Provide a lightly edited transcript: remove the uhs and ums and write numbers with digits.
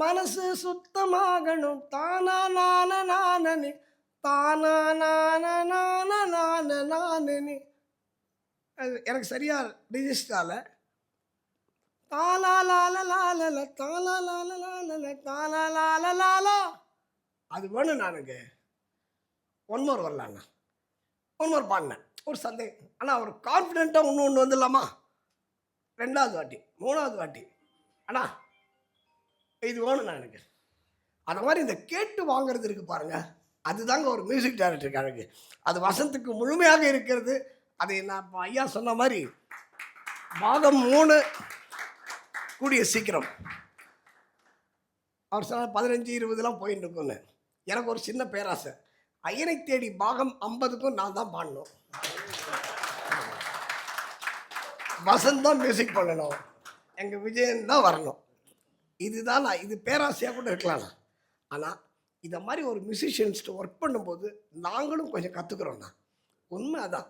மனசு சுத்தமாகணும் தானா நான நானனி தானா நான நான நான நானனி. அது எனக்கு சரியா ரிஜிஸ்டர் ஆகல. தாலா லால லாலல தாலா லால லாலல தாலா லால லாலா. அது வேணும் நானுங்க. One more வரலாண்ணா. ஒன் மோர் பாடினேன். ஒரு சந்தேகம். ஆனால் ஒரு கான்ஃபிடென்ட்டாக ஒன்று வந்துடலாமா? 2வது வாட்டி 3வது வாட்டி அண்ணா இது வேணும்ண்ணா எனக்கு. அந்த மாதிரி இந்த கேட்டு வாங்குறது இருக்கு பாருங்க, அதுதாங்க ஒரு மியூசிக் டைரக்டருக்கு அழகு. அது வசந்துக்கு முழுமையாக இருக்கிறது. அதை நான் இப்போ ஐயா சொன்ன மாதிரி பாகம் 3 கூடிய சீக்கிரம். அவர் சொன்ன 15-20 போயிட்டு இருக்குன்னு. எனக்கு ஒரு சின்ன பேராசை, ஐயனை தேடி பாகம் 50க்கும் நான் தான் பாடணும், வசந்த் தான் மியூசிக் பண்ணணும், எங்கள் விஜயன் தான் வரணும். இதுதான் நான் இது பேராசையாக கூட இருக்கலாம்ண்ணா. ஆனால் இதை மாதிரி ஒரு மியூசிஷியன்ஸ்ட்டு ஒர்க் பண்ணும்போது நாங்களும் கொஞ்சம் கற்றுக்குறோண்ணா. உண்மை அதான்.